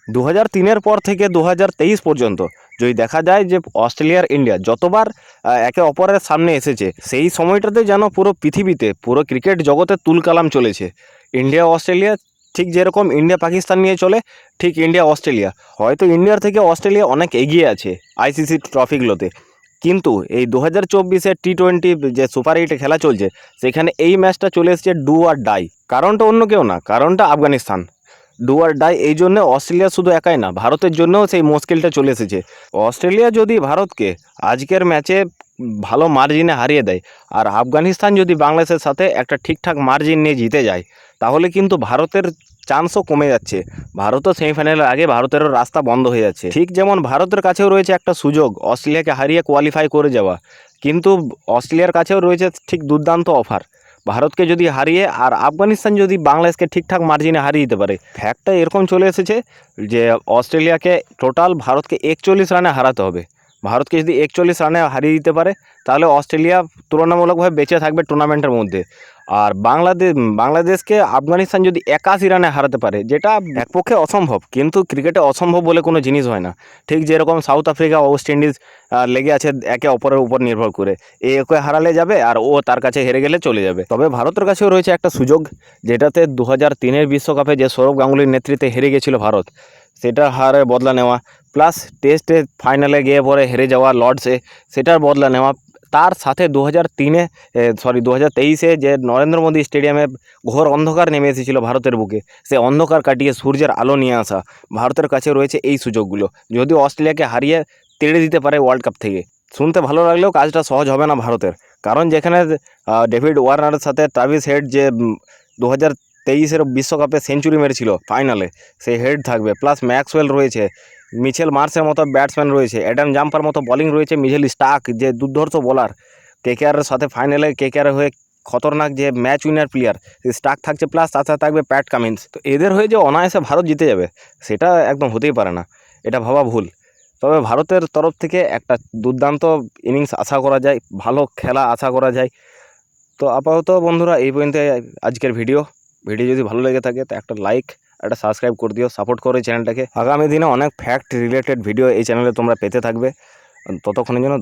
2003-এর পর থেকে 2023 পর্যন্ত যদি দেখা যায় যে অস্ট্রেলিয়ার ইন্ডিয়া যতবার একে অপরের সামনে এসেছে, সেই সময়টাতে যেন পুরো পৃথিবীতে পুরো ক্রিকেট জগতে তুলকালাম চলেছে। ইন্ডিয়া অস্ট্রেলিয়া ঠিক যেরকম ইন্ডিয়া পাকিস্তান নিয়ে চলে, ঠিক ইন্ডিয়া অস্ট্রেলিয়া, হয়তো ইন্ডিয়ার থেকে অস্ট্রেলিয়া অনেক এগিয়ে আছে আইসিসি ট্রফিগুলোতে, কিন্তু এই 2024-এর টি-20 যে সুপার 8 খেলা চলছে, সেখানে এই ম্যাচটা চলে এসেছে ডু আর ডাই। কারণটা অন্য কেউ না, কারণটা আফগানিস্তান। ডু আর ডাই এই জন্য অস্ট্রেলিয়া শুধু একাই না, ভারতের জন্যও সেই মুশকিলটা চলে এসেছে। অস্ট্রেলিয়া যদি ভারতকে আজকের ম্যাচে ভালো মার্জিনে হারিয়ে দেয়, আর আফগানিস্তান যদি বাংলাদেশের সাথে একটা ঠিকঠাক মার্জিন নিয়ে জিতে যায়, তাহলে কিন্তু ভারতের চান্সও কমে যাচ্ছে। ভারতও সেমিফাইনালের আগে ভারতেরও রাস্তা বন্ধ হয়ে যাচ্ছে। ঠিক যেমন ভারতের কাছেও রয়েছে একটা সুযোগ অস্ট্রেলিয়াকে হারিয়ে কোয়ালিফাই করে যাওয়া, কিন্তু অস্ট্রেলিয়ার কাছেও রয়েছে ঠিক দুর্দান্ত অফার। ভারতকে যদি হারিয়ে আর আফগানিস্তান যদি বাংলাদেশকে ঠিকঠাক মার্জিনে হারিয়ে দিতে পারে, ফ্যাক্টটা এরকম চলে এসেছে যে অস্ট্রেলিয়াকে টোটাল ভারতকে 41 রানে হারাতে হবে। ভারতকে যদি 41 রানে হারিয়ে দিতে পারে, তাহলে অস্ট্রেলিয়া তুলনামূলকভাবে বেঁচে থাকবে টুর্নামেন্টের মধ্যে। আর বাংলাদেশকে আফগানিস্তান যদি 81 রানে হারাতে পারে, যেটা একপক্ষে অসম্ভব, কিন্তু ক্রিকেটে অসম্ভব বলে কোনো জিনিস হয় না। ঠিক যেরকম সাউথ আফ্রিকা ওয়েস্ট ইন্ডিজ লেগে আছে একে অপরের উপর নির্ভর করে, একে হারালে যাবে আর ও তার কাছে হেরে গেলে চলে যাবে। তবে ভারতের কাছেও রয়েছে একটা সুযোগ, যেটাতে 2003-এর বিশ্বকাপে যে সৌরভ গাঙ্গুলির নেতৃত্বে হেরে গেছিল ভারত, সেটা হারে বদলা নেওয়া, প্লাস টেস্টে ফাইনালে গিয়ে পরে হেরে যাওয়া লর্ডসে, সেটার বদলা নেওয়া। তার সাথে 2023-এ যে নরেন্দ্র মোদী স্টেডিয়ামে ঘোর অন্ধকার নেমে এসেছিল ভারতের বুকে, সে অন্ধকার কাটিয়ে সূর্যের আলো নিয়ে আসা ভারতের কাছে রয়েছে এই সুযোগগুলো। যদি অস্ট্রেলিয়াকে হারিয়ে তেড়ে দিতে পারে ওয়ার্ল্ড কাপ থেকে, শুনতে ভালো লাগলেও কাজটা সহজ হবে না ভারতের। কারণ যেখানে ডেভিড ওয়ার্নারের সাথে ট্রাভিস হেড যে 2023-এর বিশ্বকাপে সেঞ্চুরি মেরেছিল ফাইনালে, সেই হেড থাকবে, প্লাস ম্যাক্সওয়েল রয়েছে, মিচেল মার্সের মতো ব্যাটসম্যান রয়েছে, অ্যাডাম জাম্পার মতো বোলিং রয়েছে, মিচেল স্টার্ক যে দুর্ধর্ষ বোলার, কেকেআরের সাথে ফাইনালে কেকেআর হয়ে খতরনাক যে ম্যাচ উইনার প্লেয়ার স্টার্ক থাকছে, প্লাস তার সাথে থাকবে প্যাট কামিন্স। তো এদের হয়ে যে অনায়াসে ভারত জিতে যাবে, সেটা একদম হতেই পারে না, এটা ভাবা ভুল। তবে ভারতের তরফ থেকে একটা দুর্দান্ত ইনিংস আশা করা যায়, ভালো খেলা আশা করা যায়। তো আপাতত বন্ধুরা এই পর্যন্ত আজকের ভিডিও যদি ভালো লেগে থাকে তো একটা লাইক, একটা সাবস্ক্রাইব করে দিও, সাপোর্ট করো এই চ্যানেলটাকে। আগামী দিনে অনেক ফ্যাক্ট রিলেটেড ভিডিও এই চ্যানেলে তোমরা পেতে থাকবে। ততক্ষণের জন্য